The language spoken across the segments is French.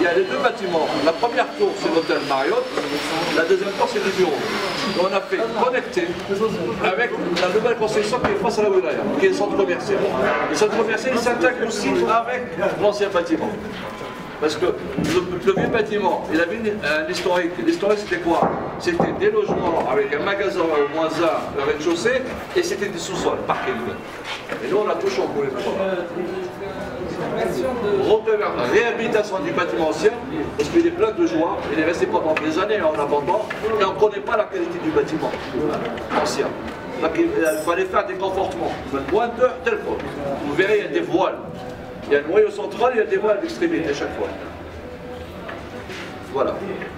y a les deux bâtiments. La première tour, c'est l'hôtel Marriott. La deuxième tour, c'est les bureaux. Et on a fait connecter avec la nouvelle concession qui est face à la Wilaya, qui est le centre commercial. Le centre commercial, il s'intègre aussi avec l'ancien bâtiment. Parce que le vieux bâtiment, il avait un historique. L'historique, c'était quoi? C'était des logements avec un magasin au moins un rez-de-chaussée, et c'était des sous-sols, parking. Et nous, on a tout chamboulé. Réhabilitation du bâtiment ancien, parce qu'il est plein de joie, il est resté pendant des années en abandon, et on ne connaît pas la qualité du bâtiment ancien. Donc il fallait faire des confortements. Moins de telle fois. Vous verrez, il y a des voiles. Il y a le noyau central, il y a des voiles à l'extrémité chaque fois. Voilà,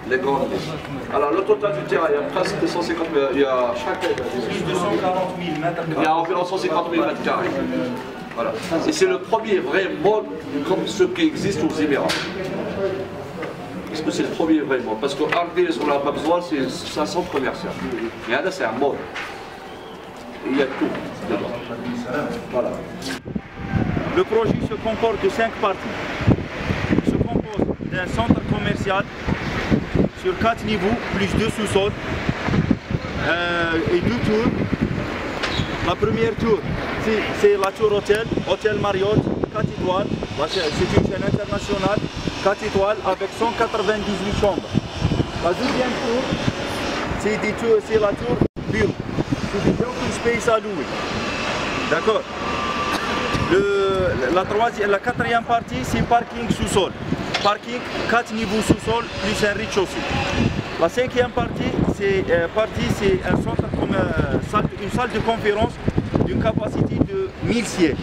les grandes lignes. Alors le total du terrain, il y a presque 150 000, il y a chaque... 240 000 mètres carrés. Il y a environ 150 000 mètres carrés. Voilà. Et c'est le premier vrai mall comme ceux qui existent aux Émirats. Parce que c'est le premier vrai mall. Parce qu'Argil, on n'a pas besoin, c'est un centre commercial. Mais là, c'est un mall. Et il y a tout dedans. Voilà. Le projet se compose de 5 parties. Il se compose d'un centre commercial sur 4 niveaux, plus 2 sous-sols et 2 tours. La première tour, c'est la tour hôtel Marriott, 4 étoiles. C'est une chaîne internationale, 4 étoiles avec 198 chambres. La deuxième tour, c'est la tour bureau. C'est des open space à louer. D'accord. La quatrième partie, c'est parking sous-sol. Parking, 4 niveaux sous-sol, plus un rez-de-chaussée. La cinquième partie, c'est une salle de conférence d'une capacité de 1000 sièges.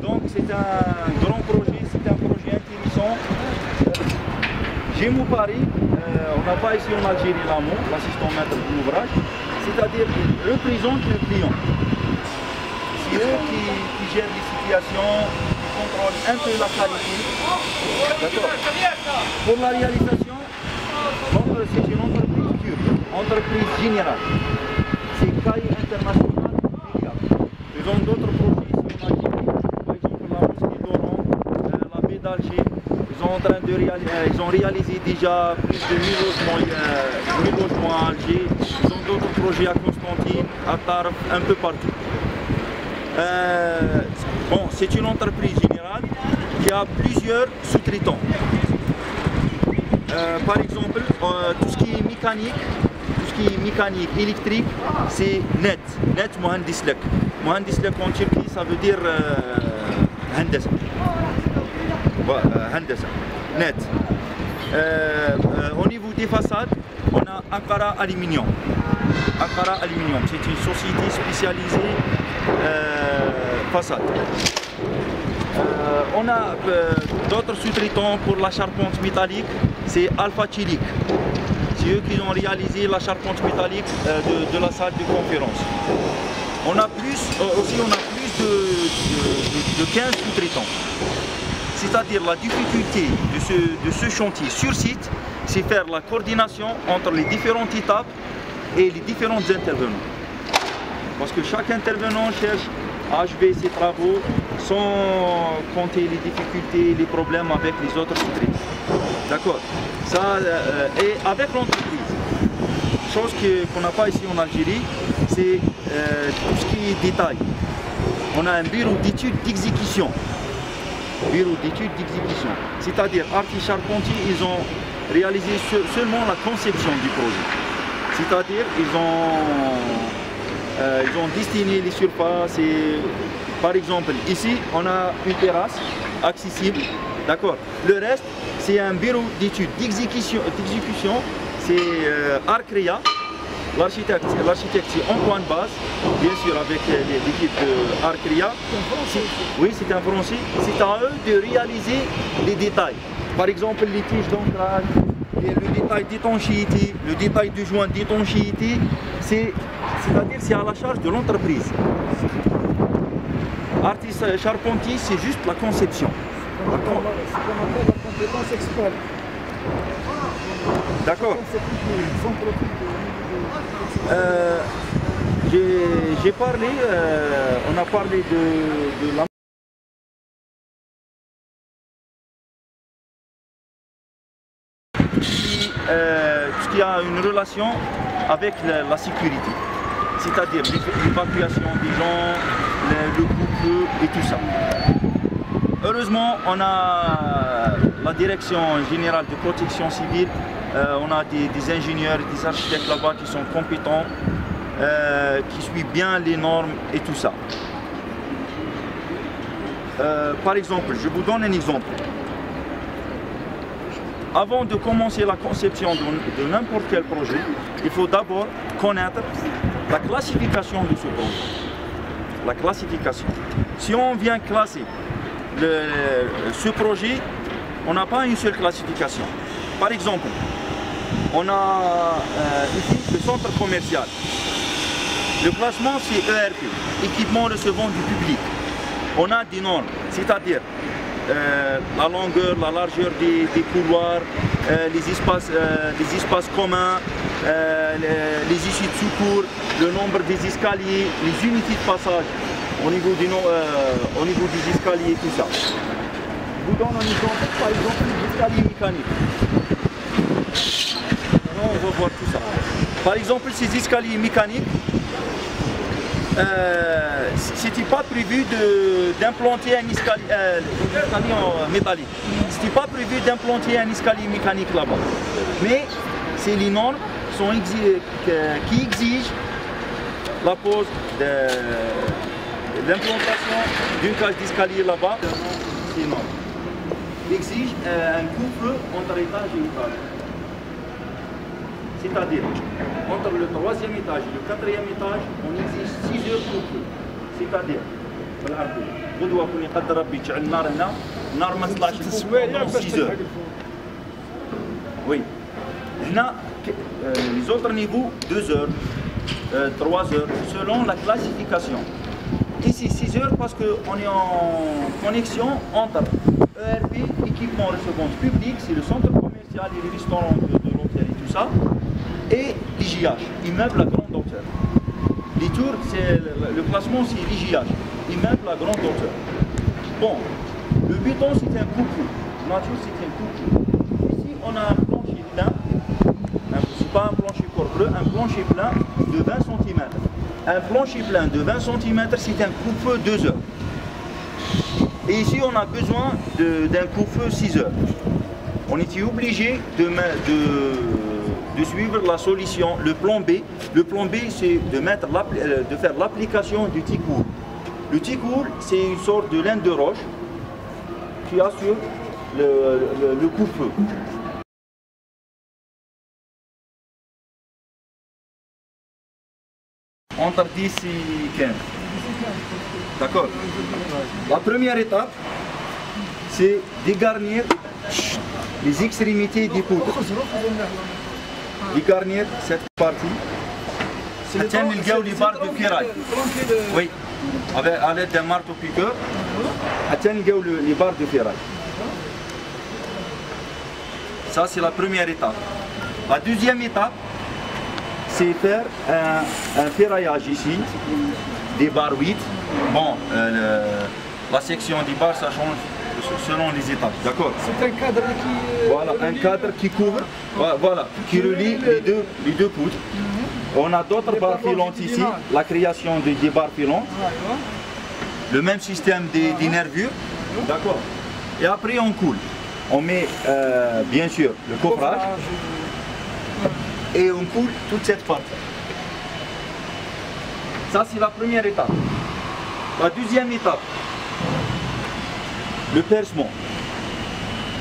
Donc c'est un grand projet, c'est un projet intéressant. Gémo Paris, on n'a pas ici en Algérie l'AMO, l'assistant maître de l'ouvrage, c'est-à-dire qu'ils représentent le client. C'est eux qui gèrent les situations, qui contrôlent un peu la qualité. D'accord. Pour la réalisation, c'est une entreprise turque, entreprise générale. C'est CAI International. Ils ont d'autres projets ici en Algérie, par exemple la mosquée d'Oran, la baie d'Alger. Ils ont réalisé déjà plus de 1000 logements à Alger. Ils ont d'autres projets à Constantine, à Tarf, un peu partout. Bon, c'est une entreprise générale qui a plusieurs sous-traitants. Par exemple, tout ce qui est mécanique, électrique, c'est net Mohandislek. Mohandislek en Turquie, ça veut dire Handesa. Handesa, net. Au niveau des façades, on a Ankara Aluminium. Ankara Aluminium, c'est une société spécialisée façade. On a d'autres sous-traitants pour la charpente métallique, c'est Alpha Çelik. C'est eux qui ont réalisé la charpente métallique de la salle de conférence. On a plus de 15 sous-traitants. C'est-à-dire la difficulté de ce chantier sur site, c'est faire la coordination entre les différentes étapes et les différents intervenants. Parce que chaque intervenant cherche à achever ses travaux sans compter les difficultés, les problèmes avec les autres sous-traitants. D'accord. Et avec l'entreprise, chose qu'on n'a pas ici en Algérie, c'est tout ce qui est détail. On a un bureau d'études d'exécution. C'est-à-dire, Arti Charpentier, ils ont réalisé seulement la conception du projet. C'est-à-dire, ils ont destiné les surfaces et, par exemple, ici, on a une terrasse accessible, d'accord. Le reste, c'est un bureau d'études d'exécution, c'est Arcrea. L'architecte, c'est Antoine Baz, bien sûr avec l'équipe de Arcrea. Oui, c'est un français. C'est à eux de réaliser les détails. Par exemple, les tiges d'ancrage, le détail d'étanchéité, le détail de joint d'étanchéité, c'est-à-dire c'est à la charge de l'entreprise. Artiste charpentier, c'est juste la conception. Ce qu'on appelle la compétence expert. D'accord. J'ai parlé, on a parlé de la relation avec la sécurité, c'est-à-dire l'évacuation des gens, le coupe-feu et tout ça. Heureusement, on a la Direction Générale de Protection Civile, on a des ingénieurs et des architectes là-bas qui sont compétents, qui suivent bien les normes et tout ça. Par exemple, je vous donne un exemple. Avant de commencer la conception de n'importe quel projet, il faut d'abord connaître la classification de ce projet. La classification. Si on vient classer ce projet, on n'a pas une seule classification. Par exemple, on a ici le centre commercial. Le classement c'est ERP, équipement recevant du public. On a des normes, c'est-à-dire la longueur, la largeur des couloirs, les espaces communs, les issues de secours, le nombre des escaliers, les unités de passage au niveau des escaliers, tout ça. Je vous donne un exemple, par exemple, l'escalier mécanique. Alors, on va voir tout ça. Par exemple, ces escaliers mécaniques, c'était pas prévu d'implanter un escalier métallique. C'était pas prévu d'implanter un escalier mécanique là-bas. Mais c'est les normes qui exigent la pose l'implantation d'une cage d'escalier là-bas. C'est énorme. Il exige un couple entre étage et étage. C'est-à-dire, entre le 3e étage et le 4e étage, on exige 6 heures couple. C'est-à-dire, pendant 6 heures. Oui. Les autres niveaux, 2 heures, 3 heures, selon la classification. Ici, 6 heures parce qu'on est en connexion entre ERP, équipement recevant du public, c'est le centre commercial et les restaurants de l'hôtel et tout ça, et l'IGH, immeuble à grande hauteur. Les tours, le classement, c'est l'IGH, immeuble à grande hauteur. Bon, le béton, c'est un couple. Nature, c'est un couple. Ici, on a un plancher plein, c'est pas un plancher poreux, un plancher plein de 20 cm. Un plancher plein de 20 cm, c'est un coupe-feu 2 heures. Et ici, on a besoin d'un coupe-feu 6 heures. On était obligé de suivre la solution, le plan B. Le plan B, c'est de faire l'application du ticour. Le ticour, c'est une sorte de laine de roche qui assure le coupe-feu. Entre 10 et 15. D'accord. La première étape, c'est dégarnir les extrémités des poutres. Dégarnir cette partie. Atteigne les barres de ferraille. Oui. À l'aide d'un marteau-piqueur, atteigne les barres de ferraille. Ça, c'est la première étape. La deuxième étape, c'est faire un ferraillage ici, des barres 8. Bon, la section des barres, ça change selon les étages, d'accord? C'est un cadre qui... Voilà, un cadre qui couvre, voilà, qui relie les deux poutres. On a d'autres barres filantes ici, la création des barres filantes. Le même système des nervures, d'accord? Et après on coule. On met bien sûr le coffrage. Et on coule toute cette partie. Ça, c'est la première étape. La deuxième étape, le percement.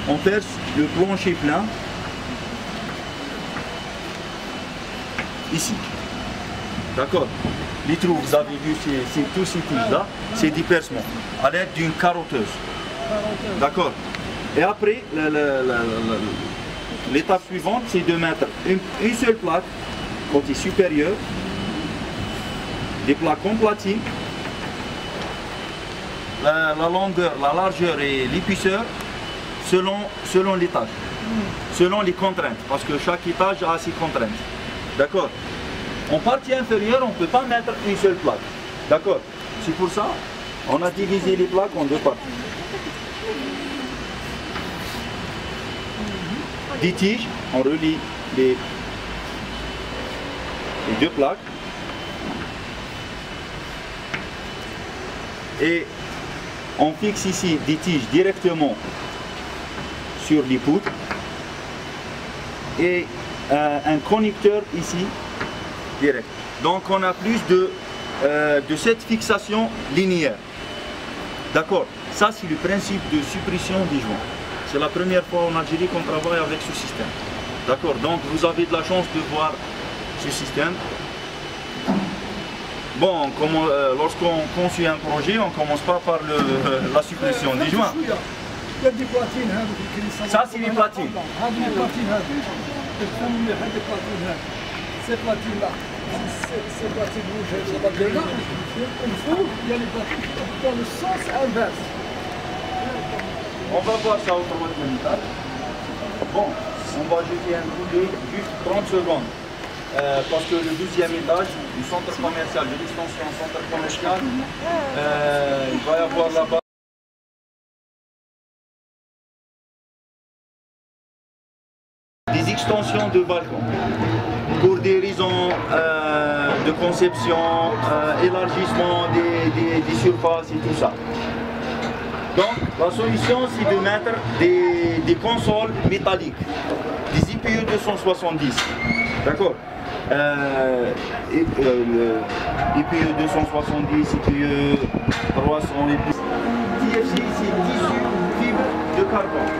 On perce le plancher plein, ici. D'accord? Les trous, vous avez vu, tous ces trous-là, c'est des percements, à l'aide d'une carotteuse. D'accord? Et après, l'étape suivante, c'est de mettre une seule plaque, côté supérieur, des plaques en platine, la longueur, la largeur et l'épaisseur selon l'étage, selon les contraintes, parce que chaque étage a ses contraintes. D'accord? En partie inférieure, on ne peut pas mettre une seule plaque. D'accord? C'est pour ça on a divisé les plaques en deux parties. Des tiges, on relie les 2 plaques. Et on fixe ici des tiges directement sur les poutres et un connecteur ici direct. Donc on a plus de cette fixation linéaire. D'accord, ça c'est le principe de suppression des joints. C'est la première fois en Algérie qu'on travaille avec ce système. D'accord, donc vous avez de la chance de voir ce système. Bon, lorsqu'on conçoit un projet, on ne commence pas par la suppression des joints. Ça c'est les platines. Ces platines-là, ces platines rouges, il y a les platines dans le sens inverse. On va voir ça autrement de métal. Bon, on va jeter un coup d'œil juste 30 secondes. Parce que le 12e étage du centre commercial, de l'extension centre commercial, il va y avoir là-bas des extensions de balcons pour des raisons de conception, élargissement des surfaces et tout ça. Donc la solution c'est de mettre des consoles métalliques, des IPE 270, d'accord, IPE 270, IPE 300, TFC c'est tissu fibre de carbone.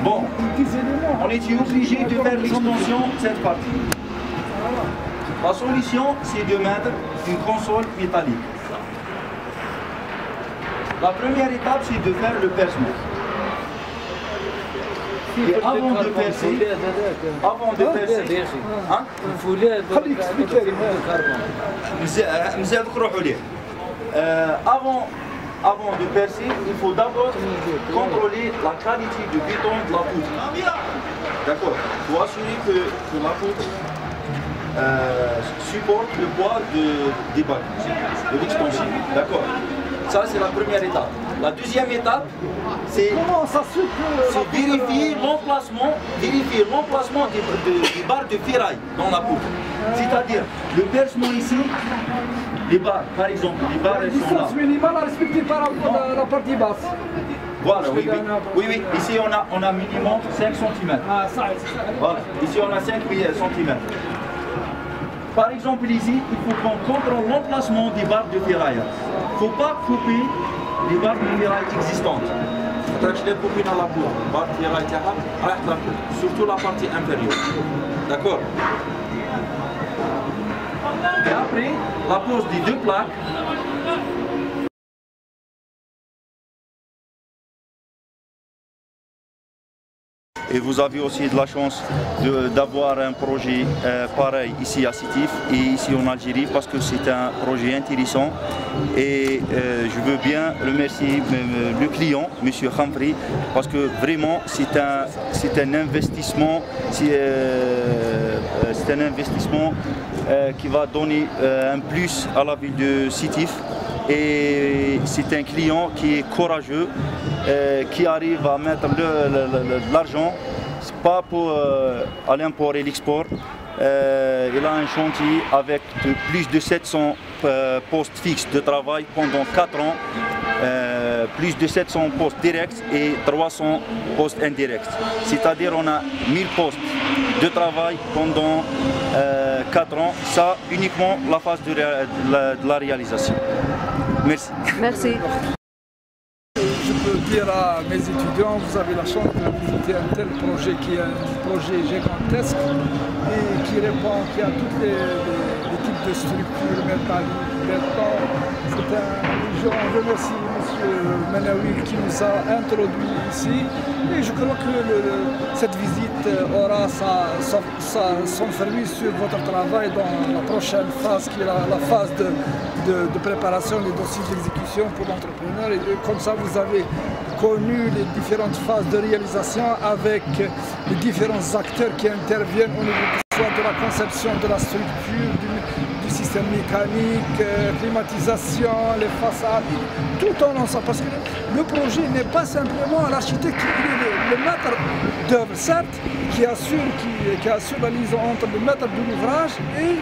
Bon, on était obligé de faire l'extension de cette partie. La solution, c'est de mettre une console métallique. La première étape, c'est de faire le percement. Et avant de percer, hein? Avant de percer, il faut d'abord contrôler la qualité du béton de la poutre. D'accord. Il faut assurer que la poutre supporte le poids des bacs, de l'extension. D'accord. Ça, c'est la première étape. La deuxième étape, c'est vérifier l'emplacement des barres de ferraille dans la poutre. C'est-à-dire, le percement ici, les barres, par exemple, les barres elles sont là. La distance minimale à respecter par la partie basse. Voilà, oui. Ici, on a minimum 5 cm. Ah, ça. Voilà, ici, on a 5 cm. Par exemple, ici, il faut qu'on contrôle l'emplacement des barres de ferraille. Il ne faut pas couper les barres de ferraille existantes. Surtout la partie inférieure. D'accord. Et après, la pose des 2 plaques. Et vous avez aussi de la chance d'avoir un projet pareil ici à Sétif et ici en Algérie parce que c'est un projet intéressant et je veux bien remercier le client, M. Khamfri, parce que vraiment c'est un investissement, qui va donner un plus à la ville de Sétif. Et c'est un client qui est courageux, qui arrive à mettre de l'argent, pas pour à l'import et l'export. Il a un chantier avec plus de 700 postes fixes de travail pendant 4 ans, plus de 700 postes directs et 300 postes indirects. C'est-à-dire on a 1000 postes de travail pendant 4 ans, ça uniquement la phase de la réalisation. Merci. Merci. Je peux dire à mes étudiants, vous avez la chance de visiter un tel projet qui est un projet gigantesque et qui répond, qui a tous les types de structures métalliques, béton. Je remercie M. Menaoui qui nous a introduits ici et je crois que cette visite aura son fruit sur votre travail dans la prochaine phase qui est la phase de préparation des dossiers d'exécution pour l'entrepreneur. Et comme ça, vous avez connu les différentes phases de réalisation avec les différents acteurs qui interviennent au niveau soit de la conception de la structure, du systèmes mécaniques, climatisation, les façades, tout en ensemble. Parce que le projet n'est pas simplement l'architecte qui est le maître d'œuvre, certes, qui assure la liaison entre le maître de l'ouvrage et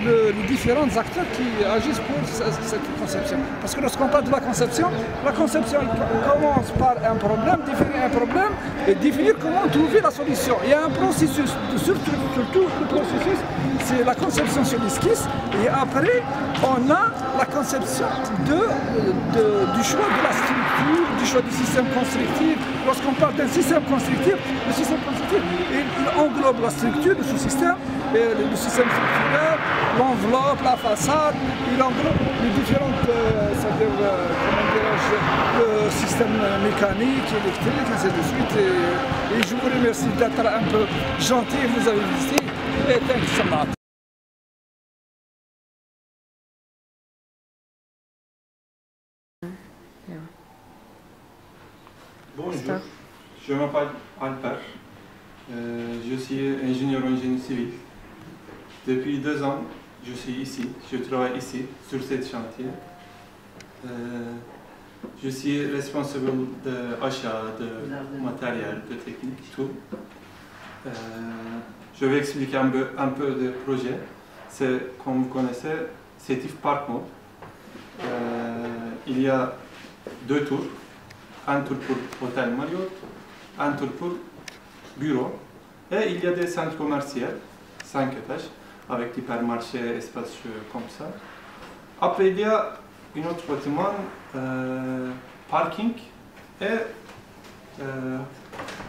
les différents acteurs qui agissent pour cette conception. Parce que lorsqu'on parle de la conception commence par un problème, définir un problème et définir comment trouver la solution. Il y a un processus, surtout le processus, c'est la conception sur l'esquisse et après on a la conception du choix de la structure, du choix du système constructif. Lorsqu'on parle d'un système constructif, le système constructif il englobe la structure de ce système, le système structurel, l'enveloppe, la façade, il englobe les différentes, le système mécanique, électrique, ainsi de suite. Et je vous remercie d'être un peu gentil, vous avez visité. Et thank you so much. Bonjour, je m'appelle Alper. Je suis ingénieur en génie civil. Depuis 2 ans, je suis ici, je travaille ici, sur ce chantier. Je suis responsable de l'achat de matériel, de technique, tout. Je vais expliquer un peu du projet. C'est, comme vous connaissez, Sétif Park Mall. Il y a 2 tours. Un tour pour Hôtel Marriott, un tour pour bureau. Et il y a des centres commerciaux, 5 étages, avec hypermarchés, espaces comme ça. Après, il y a un autre bâtiment, parking et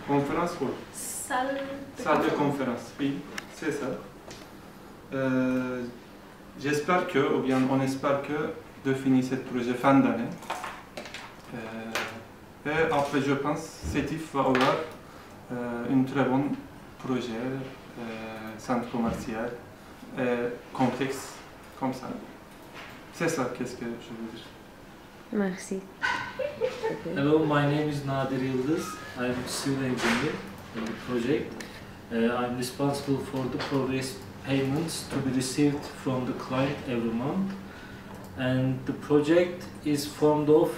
conférence hall. Salle de conférence, oui, c'est ça. J'espère que, ou bien on espère que, de finir ce projet fin d'année. Et après, je pense que Sétif va avoir un très bon projet, centre commercial, complexe, comme ça. C'est ça, qu'est-ce que je veux dire. Merci. Hello, my name is Nadir Yıldız. I'm civil engineer in the project. I'm responsible for the progress payments to be received from the client every month. And the project is formed of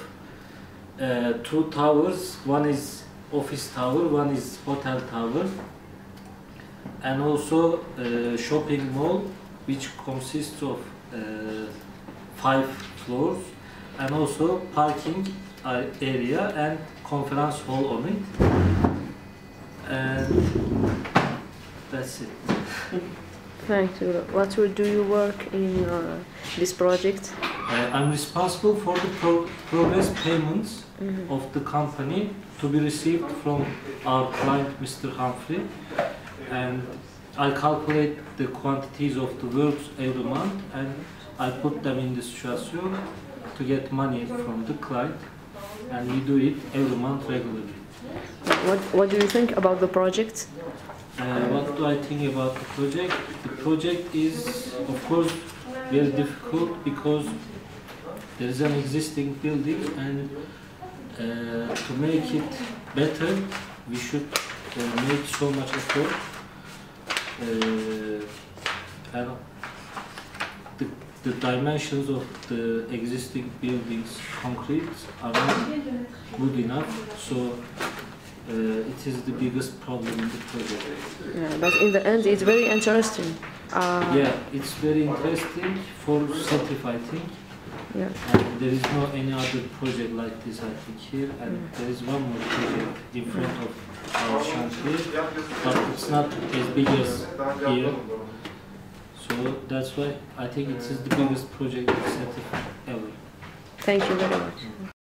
2 towers. One is office tower, one is hotel tower, and also a shopping mall which consists of 5 floors, and also parking area and conference hall on it. And that's it. Thank you. What do you work in this project? I'm responsible for the progress payments of the company to be received from our client, Mr. Humphrey, and I calculate the quantities of the works every month, and I put them in the situation to get money from the client, and we do it every month regularly. What do you think about the project? What do I think about the project? The project is, of course, very difficult because there is an existing building, and to make it better, we should make so much effort. And the dimensions of the existing buildings, concrete, are not good enough, so it is the biggest problem in the project. Yeah, but in the end, it's very interesting. Yeah, it's very interesting for Sétif, I think. Yeah. And there is no any other project like this, I think, here. And there is one more project in front of our chantier, but it's not as big as here. So that's why I think it is the biggest project in Sétif ever. Thank you very much.